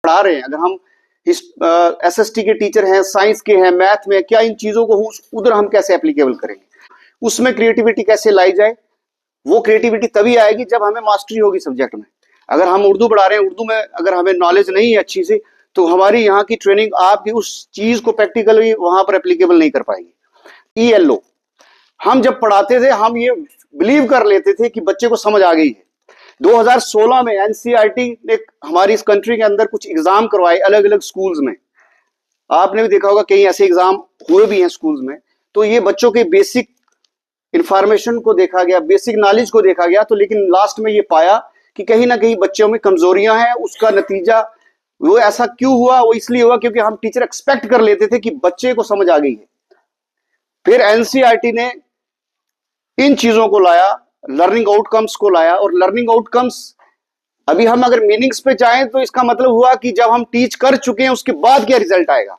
पढ़ा रहे हैं, अगर हम एसएसटी के टीचर हैं, साइंस के हैं, मैथ में, क्या इन चीजों को उधर हम कैसे एप्लीकेबल करेंगे, उसमें क्रिएटिविटी कैसे लाई जाए। वो क्रिएटिविटी तभी आएगी जब हमें मास्टरी होगी सब्जेक्ट में। अगर हम उर्दू पढ़ा रहे हैं, उर्दू में अगर हमें नॉलेज नहीं है अच्छी से, तो हमारी यहाँ की ट्रेनिंग आपकी उस चीज को प्रैक्टिकली वहां पर एप्लीकेबल नहीं कर पाएगी। ईएलओ हम जब पढ़ाते थे, हम ये बिलीव कर लेते थे कि बच्चे को समझ आ गई है। 2016 में एनसीईआरटी ने हमारी इस कंट्री के अंदर कुछ एग्जाम करवाए अलग अलग स्कूल्स में। आपने भी देखा होगा कई ऐसे एग्जाम हुए भी हैं स्कूल्स में। तो ये बच्चों के बेसिक इंफॉर्मेशन को देखा गया, बेसिक नॉलेज को देखा गया, तो लेकिन लास्ट में ये पाया कि कहीं ना कहीं बच्चों में कमजोरियां हैं। उसका नतीजा वो ऐसा क्यों हुआ? वो इसलिए हुआ क्योंकि हम टीचर एक्सपेक्ट कर लेते थे कि बच्चे को समझ आ गई है। फिर एनसीईआरटी ने इन चीजों को लाया, लर्निंग आउटकम्स को लाया। और लर्निंग आउटकम्स अभी हम अगर मीनिंग्स पे जाएं तो इसका मतलब हुआ कि जब हम टीच कर चुके हैं उसके बाद क्या रिजल्ट आएगा।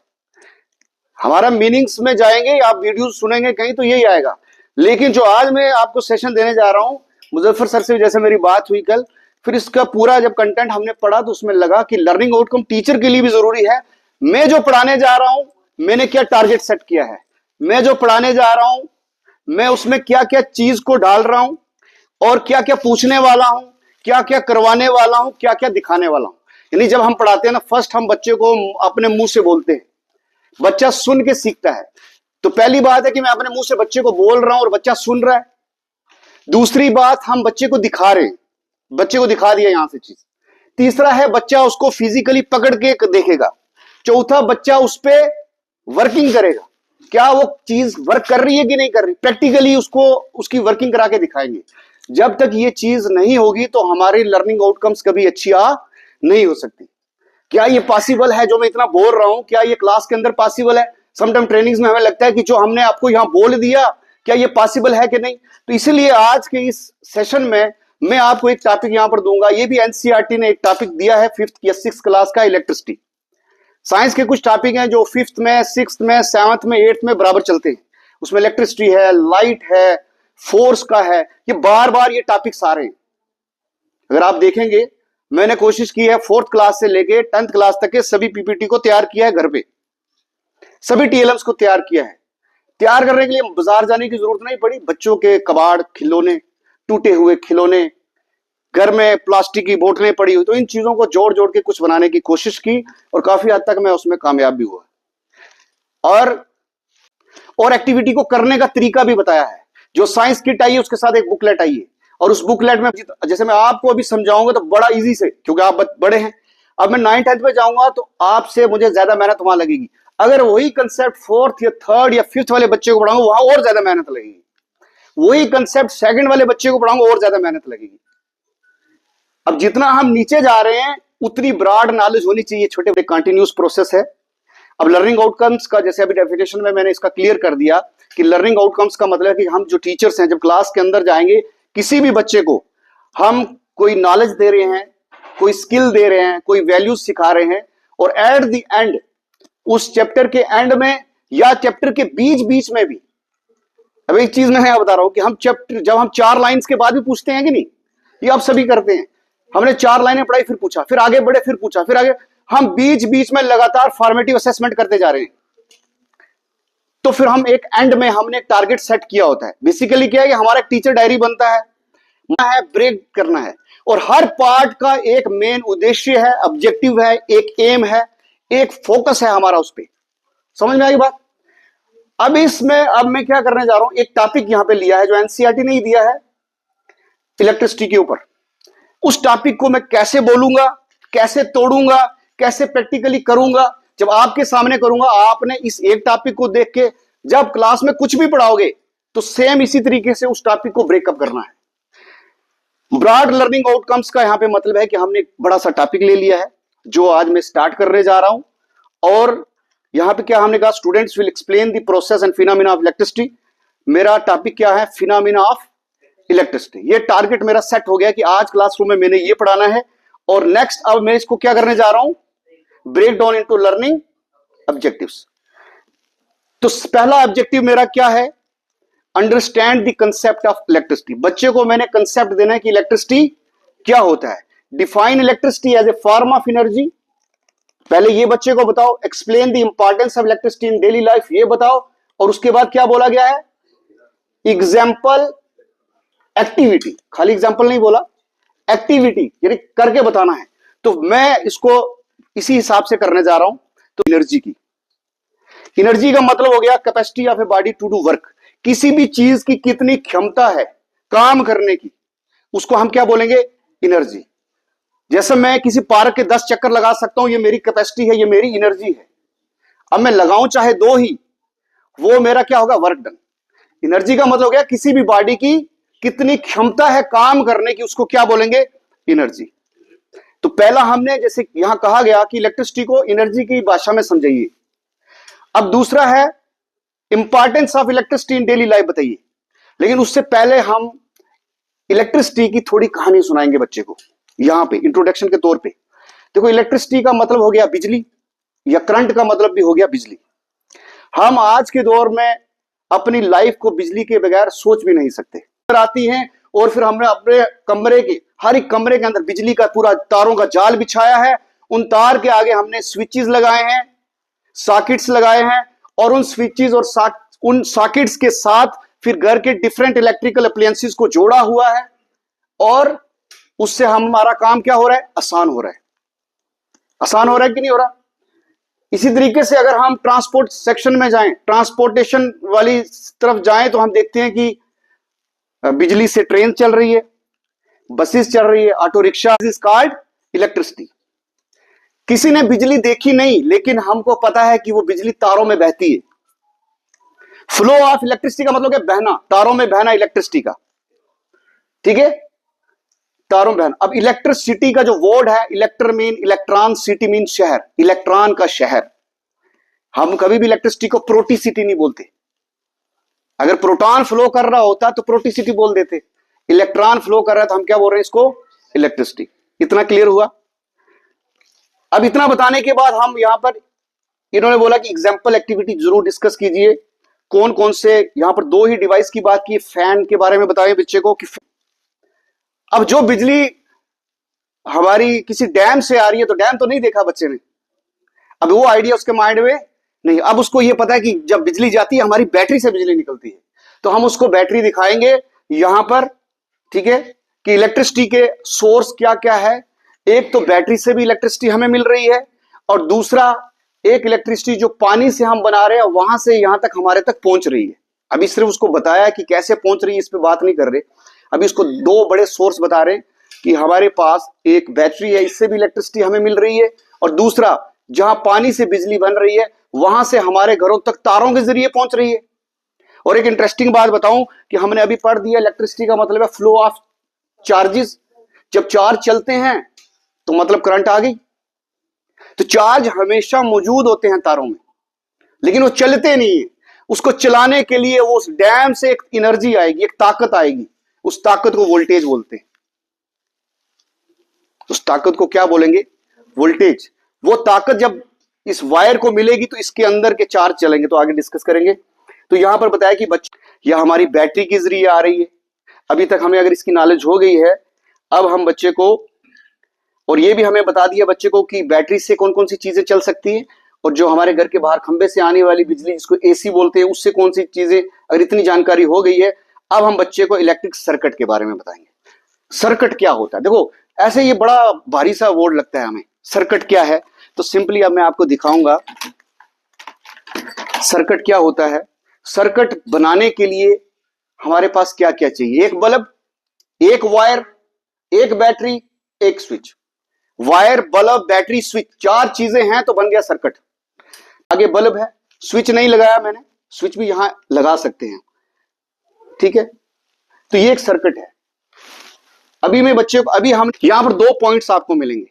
हमारा मीनिंग्स में जाएंगे, आप वीडियो सुनेंगे कहीं तो यही आएगा। लेकिन जो आज मैं आपको सेशन देने जा रहा हूं, मुजफ्फर सर से जैसे मेरी बात हुई कल, फिर इसका पूरा जब कंटेंट हमने पढ़ा तो उसमें लगा कि लर्निंग आउटकम टीचर के लिए भी जरूरी है। मैं जो पढ़ाने जा रहा हूं, मैंने क्या टारगेट सेट किया है, मैं जो पढ़ाने जा रहा हूं, मैं उसमें क्या क्या चीज को डाल रहा हूं, और क्या क्या पूछने वाला हूं, क्या क्या करवाने वाला हूं, क्या क्या दिखाने वाला हूं। यानी जब हम पढ़ाते हैं ना, फर्स्ट हम बच्चे को अपने मुंह से बोलते हैं, बच्चा सुन के सीखता है। तो पहली बात है कि मैं अपने मुंह से बच्चे को बोल रहा हूं और बच्चा सुन रहा है। दूसरी बात, हम बच्चे को दिखा रहे हैं, बच्चे को दिखा दिया यहां से चीज। तीसरा है बच्चा उसको फिजिकली पकड़ के देखेगा। चौथा, बच्चा उस पर वर्किंग करेगा, क्या वो चीज वर्क कर रही है कि नहीं कर रही, प्रैक्टिकली उसको उसकी वर्किंग करा के दिखाएंगे। जब तक ये चीज नहीं होगी तो हमारी लर्निंग आउटकम्स कभी अच्छी नहीं हो सकती। क्या ये पॉसिबल है जो मैं इतना बोल रहा हूं, क्या ये क्लास के अंदर पॉसिबल है? समटाइम ट्रेनिंग्स में हमें लगता है कि जो हमने आपको यहां बोल दिया, क्या ये पॉसिबल है कि नहीं। तो इसीलिए आज के इस सेशन में मैं आपको एक टॉपिक यहां पर दूंगा। ये भी एनसीईआरटी ने एक टॉपिक दिया है 5th या 6th क्लास का, इलेक्ट्रिसिटी। साइंस के कुछ टॉपिक हैं जो 5th में, 6th में, 7th में, 8th में बराबर चलते हैं। उसमें इलेक्ट्रिसिटी है, लाइट है, फोर्स का है, ये बार बार ये टॉपिक्स आ रहे हैं। अगर आप देखेंगे, मैंने कोशिश की है 4th क्लास से लेके 10th क्लास तक के सभी पीपीटी को तैयार किया है घर पे, सभी टीएलएम्स को तैयार किया है। तैयार करने के लिए बाजार जाने की जरूरत नहीं पड़ी। बच्चों के कबाड़, खिलौने, टूटे हुए खिलौने, घर में प्लास्टिक की बोतलें पड़ी हुई, तो इन चीजों को जोड़ जोड़ के कुछ बनाने की कोशिश की और काफी हद तक मैं उसमें कामयाब भी हुआ। और एक्टिविटी को करने का तरीका भी बताया है। जो साइंस किट आई है उसके साथ एक बुकलेट आई है, और उस बुकलेट में जैसे मैं आपको अभी समझाऊंगा तो बड़ा इजी से, क्योंकि आप बड़े हैं। अब मैं 9th 10th में जाऊंगा तो आपसे मुझे ज्यादा मेहनत वहां लगेगी। अगर वही कंसेप्ट 4th या 3rd या 5th वाले बच्चे को पढ़ाऊंगा, वहां और ज्यादा मेहनत लगेगी। वही कंसेप्ट 2nd वाले बच्चे को पढ़ाऊंगा, और ज्यादा मेहनत लगेगी। अब जितना हम नीचे जा रहे हैं उतनी ब्रॉड नॉलेज होनी चाहिए। छोटे बड़े कंटिन्यूस प्रोसेस है। अब लर्निंग आउटकम्स का, जैसे अभी डेफिनेशन में मैंने इसका क्लियर कर दिया कि लर्निंग आउटकम्स का मतलब है कि हम जो टीचर्स हैं, जब क्लास के अंदर जाएंगे, किसी भी बच्चे को हम कोई नॉलेज दे रहे हैं, कोई स्किल दे रहे हैं, कोई वैल्यूज सिखा रहे हैं, और एट द एंड, उस चैप्टर के एंड में या चैप्टर के बीच बीच में भी, अब एक चीज मैं बता रहा हूं कि हम चैप्टर, जब हम 4 लाइन्स के बाद भी पूछते हैं कि नहीं, ये आप सभी करते हैं। हमने 4 लाइनें पढ़ाई, फिर पूछा, फिर आगे बढ़े, फिर पूछा, फिर आगे, हम बीच बीच में लगातार फॉर्मेटिव असेसमेंट करते जा रहे हैं। तो फिर हम एक एंड में हमने एक टारगेट सेट किया होता है। बेसिकली क्या है कि हमारा एक टीचर डायरी बनता है, ब्रेक करना है, और हर पार्ट का एक मेन उद्देश्य है, ऑब्जेक्टिव है, एक एम है, एक फोकस है हमारा उस पर। समझ में आई बात? अब इसमें अब मैं क्या करने जा रहा हूं, एक टॉपिक यहां पे लिया है जो एनसीईआरटी ने ही दिया है इलेक्ट्रिसिटी के ऊपर। उस टॉपिक को मैं कैसे बोलूंगा, कैसे तोड़ूंगा, कैसे प्रैक्टिकली करूंगा, जब आपके सामने करूंगा। आपने इस एक टॉपिक को देख के जब क्लास में कुछ भी पढ़ाओगे तो सेम इसी तरीके से उस टॉपिक को ब्रेकअप करना है। ब्रॉड लर्निंग आउटकम्स का यहां पे मतलब है कि हमने एक बड़ा सा टॉपिक ले लिया है जो आज मैं स्टार्ट करने जा रहा हूं। और यहां पे क्या हमने कहा, students will explain the process and phenomena of electricity. मेरा टॉपिक क्या है, फिनोमेना ऑफ इलेक्ट्रिसिटी। ये टारगेट मेरा सेट हो गया कि आज क्लासरूम में मैंने ये पढ़ाना है। और नेक्स्ट अब मैं इसको क्या करने जा रहा हूं, break down into learning objectives. तो पहला ऑब्जेक्टिव मेरा क्या है, understand the concept of electricity. बच्चे को मैंने कंसेप्ट देना है कि इलेक्ट्रिसिटी क्या होता है। Define electricity as a form of energy, पहले ये बच्चे को बताओ, explain the importance of electricity in daily life, ये बताओ, और उसके बाद क्या बोला गया है, एग्जाम्पल एक्टिविटी, खाली एग्जाम्पल नहीं बोला, एक्टिविटी यानी करके बताना है। तो मैं इसको इसी हिसाब से करने जा रहा हूं। तो एनर्जी की, एनर्जी का मतलब हो गया capacity of a body to do work, किसी भी चीज की कितनी क्षमता है काम करने की, उसको हम क्या बोलेंगे, एनर्जी। जैसे मैं किसी पार्क के 10 चक्कर लगा सकता हूं, ये मेरी कैपेसिटी है, ये मेरी एनर्जी है। अब मैं लगाऊं चाहे 2 ही, वो मेरा क्या होगा, वर्क डन। एनर्जी का मतलब हो गया किसी भी बॉडी की कितनी क्षमता है काम करने की, उसको क्या बोलेंगे, एनर्जी। तो पहला हमने जैसे यहां कहा गया कि इलेक्ट्रिसिटी को एनर्जी की भाषा में समझाइए। अब दूसरा है importance of electricity in daily life बताइए। लेकिन उससे पहले हम इलेक्ट्रिसिटी की थोड़ी कहानी सुनाएंगे बच्चे को, यहां पे इंट्रोडक्शन के तौर पे। देखो, इलेक्ट्रिसिटी का मतलब हो गया बिजली, या करंट का मतलब भी हो गया बिजली। हम आज के दौर में अपनी लाइफ को बिजली के बगैर सोच भी नहीं सकते। आती हैं और फिर हमने अपने कमरे के, हर एक कमरे के अंदर बिजली का पूरा तारों का जाल बिछाया है। उन तार के आगे हमने स्विचेस लगाए हैं, सॉकेट्स लगाए हैं, और उन स्विचेस और उन सॉकेट्स के साथ फिर घर के डिफरेंट इलेक्ट्रिकल अप्लायंसेस को जोड़ा हुआ है, और उससे हमारा काम क्या हो रहा है, आसान हो रहा है। आसान हो रहा है कि नहीं हो रहा। इसी तरीके से अगर हम ट्रांसपोर्ट सेक्शन में जाएं, ट्रांसपोर्टेशन वाली तरफ जाएं, तो हम देखते हैं कि बिजली से ट्रेन चल रही है, बसेस चल रही है, auto rickshaw, is called electricity. किसी ने बिजली देखी नहीं, लेकिन हमको पता है कि वो बिजली तारों में बहती है। फ्लो ऑफ इलेक्ट्रिसिटी का मतलब है बहना, तारों में बहना इलेक्ट्रिसिटी का, ठीक है, तारों में बहना। अब इलेक्ट्रिसिटी का जो वर्ड है, इलेक्टर मीन इलेक्ट्रॉन, सिटी मीन शहर, इलेक्ट्रॉन का शहर। हम कभी भी इलेक्ट्रिसिटी को प्रोटीसिटी नहीं बोलते। अगर प्रोटॉन फ्लो कर रहा होता तो प्रोटीसिटी बोल देते, इलेक्ट्रॉन फ्लो कर रहा है तो हम क्या बोल रहे हैं, इसको इलेक्ट्रिसिटी। इतना क्लियर हुआ। अब इतना बताने के बाद हम यहां पर, इन्होंने बोला कि एग्जाम्पल एक्टिविटी जरूर डिस्कस कीजिए। कौन कौन से, यहां पर 2 ही डिवाइस की बात की, फैन के बारे में बताएं बच्चे को कि अब जो बिजली हमारी किसी डैम से आ रही है, तो डैम तो नहीं देखा बच्चे ने, अब वो आइडिया उसके माइंड में नहीं। अब उसको ये पता है कि जब बिजली जाती है हमारी बैटरी से बिजली निकलती है, तो हम उसको बैटरी दिखाएंगे यहां पर, ठीक है, कि इलेक्ट्रिसिटी के सोर्स क्या क्या है। एक तो बैटरी से भी इलेक्ट्रिसिटी हमें मिल रही है, और दूसरा एक इलेक्ट्रिसिटी जो पानी से हम बना रहे हैं, वहां से यहां तक हमारे तक पहुंच रही है। अभी सिर्फ उसको बताया कि कैसे पहुंच रही है, इस पर बात नहीं कर रहे। अभी इसको 2 बड़े सोर्स बता रहे हैं कि हमारे पास एक बैटरी है, इससे भी इलेक्ट्रिसिटी हमें मिल रही है, और दूसरा जहां पानी से बिजली बन रही है, वहां से हमारे घरों तक तारों के जरिए पहुंच रही है। और एक इंटरेस्टिंग बात बताऊं कि हमने अभी पढ़ दिया, इलेक्ट्रिसिटी का मतलब है फ्लो ऑफ चार्जेस। जब चार्ज चलते हैं तो मतलब करंट आ गई। तो चार्ज हमेशा मौजूद होते हैं तारों में, लेकिन वो चलते नहीं है। उसको चलाने के लिए वो उस डैम से एक एनर्जी आएगी, एक ताकत आएगी, उस ताकत को वोल्टेज बोलते हैं। उस ताकत को क्या बोलेंगे, वोल्टेज। वो ताकत जब इस वायर को मिलेगी तो इसके अंदर के चार्ज चलेंगे, तो आगे डिस्कस करेंगे। तो यहां पर बताया कि बच्चे, यह हमारी बैटरी के जरिए आ रही है। अभी तक हमें अगर इसकी नॉलेज हो गई है, अब हम बच्चे को, और ये भी हमें बता दिया बच्चे को कि बैटरी से कौन कौन सी चीजें चल सकती हैं, और जो हमारे घर के बाहर खंबे से आने वाली बिजली जिसको एसी बोलते हैं, उससे कौन सी चीजें, अगर इतनी जानकारी हो गई है, अब हम बच्चे को इलेक्ट्रिक सर्किट के बारे में बताएंगे। सर्किट क्या होता है। देखो, ऐसे ये बड़ा भारी सा वर्ड लगता है हमें, सर्किट क्या है। तो सिंपली अब मैं आपको दिखाऊंगा सर्किट क्या होता है। सर्किट बनाने के लिए हमारे पास क्या क्या चाहिए, एक बल्ब, एक वायर, एक बैटरी, एक switch. Wire, bulb, battery, switch, 4 चीजें हैं तो बन गया सर्किट। आगे बल्ब है, स्विच नहीं लगाया मैंने, स्विच भी यहां लगा सकते हैं, ठीक है। तो ये एक सर्किट है। अभी मैं बच्चे को, अभी हम यहां पर 2 पॉइंट्स आपको मिलेंगे।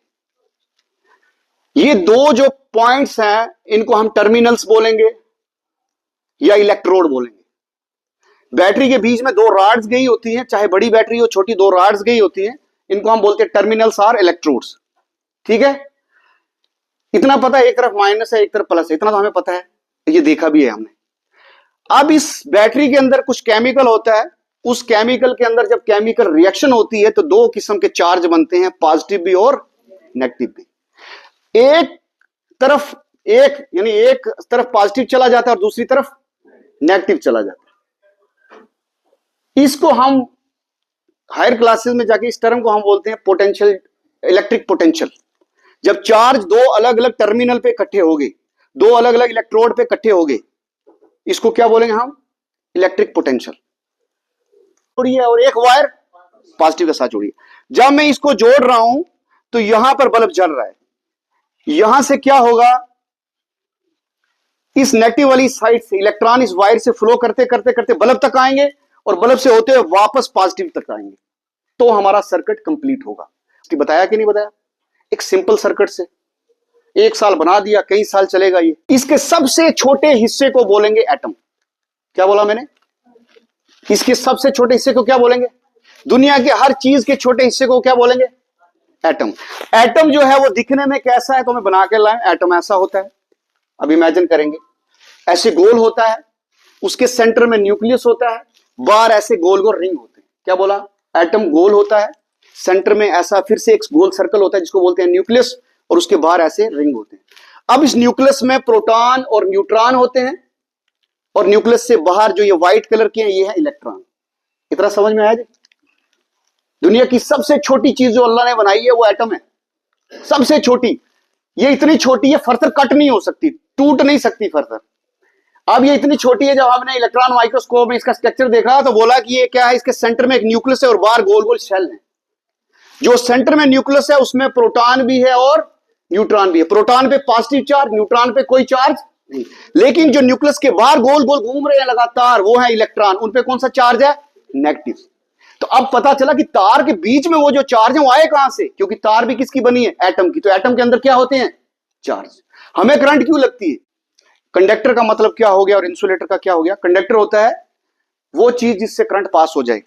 ये 2 जो पॉइंट्स हैं, इनको हम टर्मिनल्स बोलेंगे या इलेक्ट्रोड बोलेंगे। बैटरी के बीच में 2 रॉड्स गई होती हैं, चाहे बड़ी बैटरी हो छोटी, 2 रॉड्स गई होती हैं, इनको हम बोलते हैं टर्मिनल्स और इलेक्ट्रोड्स, ठीक है। इतना पता है, एक तरफ माइनस है एक तरफ प्लस है, इतना तो हमें पता है, ये देखा भी है हमने। अब इस बैटरी के अंदर कुछ केमिकल होता है, उस केमिकल के अंदर जब केमिकल रिएक्शन होती है तो 2 किस्म के चार्ज बनते हैं, पॉजिटिव भी और नेगेटिव भी। एक तरफ यानी एक तरफ पॉजिटिव चला जाता है और दूसरी तरफ नेगेटिव चला जाता है। इसको हम हायर क्लासेस में जाके इस टर्म को हम बोलते हैं पोटेंशियल, इलेक्ट्रिक पोटेंशियल। जब चार्ज दो अलग अलग टर्मिनल पे इकट्ठे हो गए, दो अलग अलग इलेक्ट्रोड पे इकट्ठे हो गए, इसको क्या बोलेंगे हम? Electric potential. जोड़िए और एक वायर पॉजिटिव के साथ जोड़िए। जब मैं इसको जोड़ रहा हूं तो यहां पर बल्ब जल रहा है, यहां से क्या होगा, इस नेगेटिव वाली साइड से इलेक्ट्रॉन इस वायर से फ्लो करते करते करते बल्ब तक आएंगे और बल्ब से होते हुए वापस पॉजिटिव तक आएंगे, तो हमारा सर्किट कंप्लीट होगा। बताया कि नहीं बताया? एक सिंपल सर्किट से 1 साल बना दिया, कई साल चलेगा ये। इसके सबसे छोटे हिस्से को बोलेंगे एटम। क्या बोला मैंने? इसके सबसे छोटे हिस्से को क्या बोलेंगे? दुनिया के हर चीज के छोटे हिस्से को क्या बोलेंगे? एटम। एटम जो है वो दिखने में कैसा है तो मैं बना के लाएं। एटम ऐसा होता है, अब इमेजिन करेंगे, ऐसे गोल होता है, उसके सेंटर में न्यूक्लियस होता है, बाहर ऐसे गोल गोल रिंग होते हैं। क्या बोला? एटम गोल होता है, सेंटर में ऐसा फिर से एक गोल सर्कल होता है जिसको बोलते हैं न्यूक्लियस, और उसके बाहर ऐसे रिंग होते हैं। अब इस न्यूक्लियस में प्रोटॉन और न्यूट्रॉन होते हैं, और न्यूक्लियस से बाहर जो ये व्हाइट कलर के हैं ये है इलेक्ट्रॉन। इतना समझ में आया जी? दुनिया की सबसे छोटी चीज जो अल्लाह ने बनाई है वो एटम है, सबसे छोटी। ये इतनी छोटी है फर्दर कट नहीं हो सकती, टूट नहीं सकती फर्दर। अब ये इतनी छोटी है, जब हमने इलेक्ट्रॉन माइक्रोस्कोप में इसका स्ट्रक्चर देखा तो बोला कि ये क्या है, इसके सेंटर में एक न्यूक्लियस है और बाहर गोल गोल शेल है। जो सेंटर में न्यूक्लियस है उसमें प्रोटॉन भी है और न्यूट्रॉन भी है। प्रोटॉन पे पॉजिटिव चार्ज, न्यूट्रॉन पे कोई चार्ज नहीं। लेकिन जो न्यूक्लियस के बाहर गोल गोल घूम रहे हैं लगातार, वो है इलेक्ट्रॉन, उन पे कौन सा चार्ज है? नेगेटिव। तो अब पता चला कि तार के बीच में वो जो चार्ज है वो आए कहां से? क्योंकि तार भी किसकी बनी है? एटम की। तो एटम के अंदर क्या होते हैं? चार्ज। हमें करंट क्यों लगती है? कंडक्टर का मतलब क्या हो गया और इंसुलेटर का क्या हो गया? कंडक्टर होता है वो चीज जिससे करंट पास हो जाए,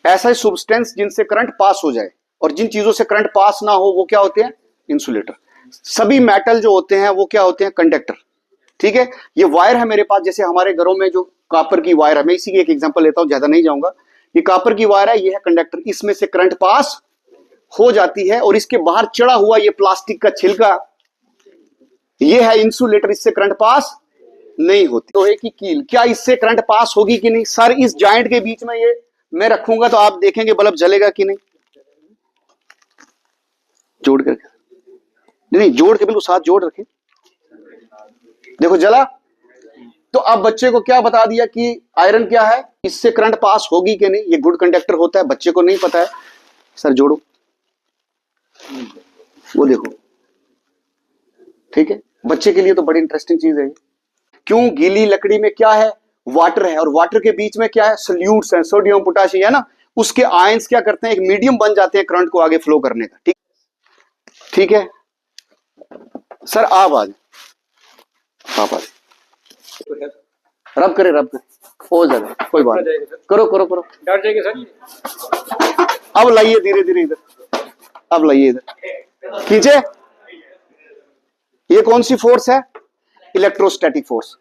ऐसा ही सब्सटेंस जिनसे करंट पास हो जाए, और जिन चीजों से करंट पास ना हो वो क्या होते हैं? इंसुलेटर। सभी मेटल जो होते हैं वो क्या होते हैं? कंडक्टर। ठीक है, ये वायर है मेरे पास, जैसे हमारे घरों में जो कॉपर की वायर है, मैं इसी की एक एग्जांपल लेता हूं, ज्यादा नहीं जाऊंगा। ये कॉपर की वायर है, ये है कंडक्टर, इसमें से करंट पास हो जाती है, और इसके बाहर चढ़ा हुआ ये प्लास्टिक का छिलका, ये है इंसुलेटर, इससे करंट पास नहीं होती। लोहे की कील, क्या इससे करंट पास होगी कि नहीं? सर इस जॉइंट के बीच में ये मैं रखूंगा तो आप देखेंगे बल्ब जलेगा कि नहीं? जोड़ करके नहीं, जोड़ के बिल्कुल साथ जोड़ रखे, देखो जला। तो अब बच्चे को क्या बता दिया कि आयरन क्या है, इससे करंट पास होगी कि नहीं, ये गुड कंडक्टर होता है। बच्चे को नहीं पता है। सर जोड़ो, वो देखो, ठीक है, बच्चे के लिए तो बड़ी इंटरेस्टिंग चीज है। क्यों? गीली लकड़ी में क्या है? वाटर है, और वाटर के बीच में क्या है? सॉल्यूट्स हैं, सोडियम पोटेशियम है ना, उसके आयंस क्या करते हैं? एक मीडियम बन जाते हैं करंट को आगे फ्लो करने का। ठीक है सर, आप आ रब करे हो जाएगा, कोई बात नहीं, करो करो करो, डर जाएगा सर। अब लाइए धीरे धीरे इधर, अब लाइए इधर, खींचे। ये कौन सी फोर्स है? Electrostatic force.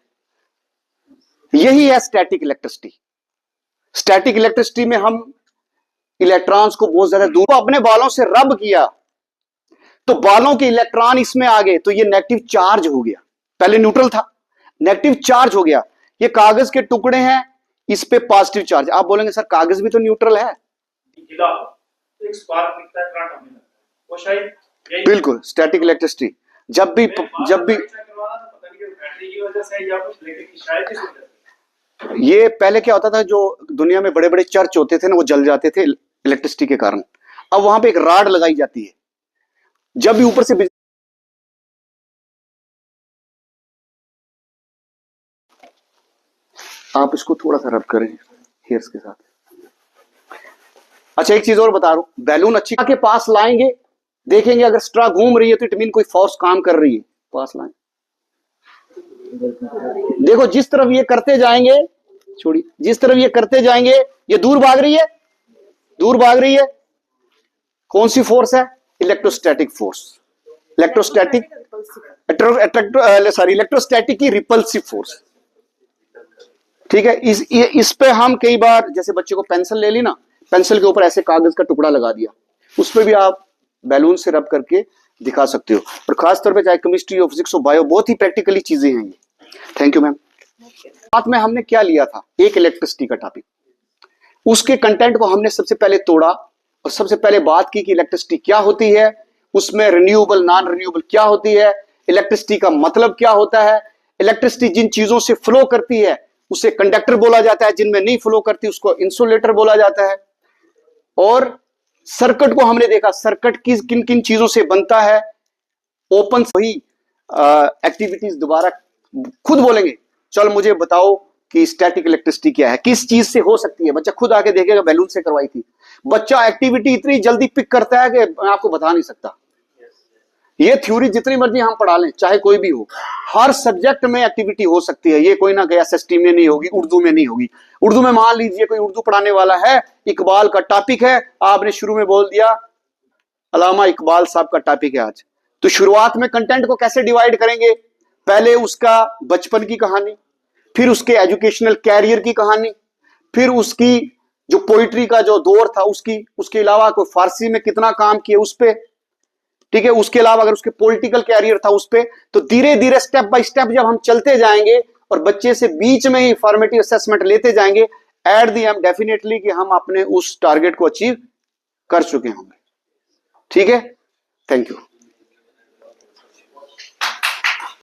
यही है स्टैटिक इलेक्ट्रिसिटी। स्टैटिक इलेक्ट्रिसिटी में हम इलेक्ट्रॉन्स को बहुत ज्यादा दूर, अपने बालों से रब किया तो बालों के इलेक्ट्रॉन इसमें आ गए, तो ये नेगेटिव चार्ज हो गया। पहले न्यूट्रल था, नेगेटिव चार्ज हो गया। ये कागज के टुकड़े हैं, इस पे पॉजिटिव चार्ज। आप बोलेंगे सर कागज भी तो न्यूट्रल है। एक स्पार्क दिखता है, करंट आने लगता है, वो शायद बिल्कुल स्टैटिक इलेक्ट्रिसिटी। जब भी ये पहले क्या होता था, जो दुनिया में बड़े बड़े चर्च होते थे ना, वो जल जाते थे इलेक्ट्रिसिटी के कारण। अब वहां पे एक राड लगाई जाती है, जब भी ऊपर से आप इसको थोड़ा सा रब करें हेयर्स के साथ। अच्छा एक चीज और बता रहा हूं, बैलून अच्छी के पास लाएंगे, देखेंगे अगर स्ट्रा घूम रही है तो इट मीन कोई फोर्स काम कर रही है, पास लाएं। देखो जिस तरफ ये करते जाएंगे, छोड़िए, जिस तरफ ये करते जाएंगे ये दूर भाग रही है, दूर भाग रही है। कौन सी फोर्स है? Electrostatic force. इलेक्ट्रोस्टैटिक इलेक्ट्रोस्टैटिक की रिपल्सिव फोर्स। ठीक है, इस पे हम कई बार, जैसे बच्चे को पेंसिल ले ली ना, पेंसिल के ऊपर ऐसे कागज का टुकड़ा लगा दिया, उस पे भी आप बैलून से रब करके दिखा सकते हो। और खासतौर पे चाहे केमिस्ट्री हो, फिजिक्स हो, बायो, बहुत ही प्रैक्टिकली चीजें हैं ये। Thank you ma'am. साथ में हमने क्या लिया था, एक इलेक्ट्रिसिटी का टॉपिक, उसके कंटेंट को हमने सबसे पहले तोड़ा और सबसे पहले बात की कि इलेक्ट्रिसिटी क्या होती है, उसमें रिन्यूएबल नॉन रिन्यूएबल क्या होती है, इलेक्ट्रिसिटी का मतलब क्या होता है, इलेक्ट्रिसिटी जिन चीजों से फ्लो करती है उसे कंडक्टर बोला जाता है, जिनमें नहीं फ्लो करती उसको इंसुलेटर बोला जाता है। और सर्किट को हमने देखा, सर्किट किन किन चीजों से बनता है। ओपन वही एक्टिविटीज दोबारा खुद बोलेंगे, चल मुझे बताओ कि स्टैटिक इलेक्ट्रिसिटी क्या है, किस चीज से हो सकती है। बच्चा खुद आके देखेगा, बैलून से करवाई थी। बच्चा एक्टिविटी इतनी जल्दी पिक करता है कि मैं आपको बता नहीं सकता। ये थ्योरी जितनी मर्जी हम पढ़ा लें, चाहे कोई भी हो, हर सब्जेक्ट में एक्टिविटी हो सकती है। ये कोई ना कोई एसएसटी में नहीं होगी, उर्दू में नहीं होगी। उर्दू में मान लीजिए कोई उर्दू पढ़ाने वाला है, इकबाल का टॉपिक है, आपने शुरू में बोल दिया अल्लामा इकबाल साहब का टॉपिक है आज, तो शुरुआत में कंटेंट को कैसे डिवाइड करेंगे? पहले उसका बचपन की कहानी, फिर उसके एजुकेशनल कैरियर की कहानी, फिर उसकी जो पोइट्री का जो दौर था उसकी, उसके अलावा कोई फारसी में कितना काम किया उस पे, ठीक है, उसके अलावा अगर उसके पॉलिटिकल कैरियर था उस पे। तो धीरे धीरे स्टेप बाय स्टेप जब हम चलते जाएंगे और बच्चे से बीच में ही फॉर्मेटिव असेसमेंट लेते जाएंगे, एट द एंड डेफिनेटली कि हम अपने उस टारगेट को अचीव कर चुके होंगे। ठीक है, थैंक यू।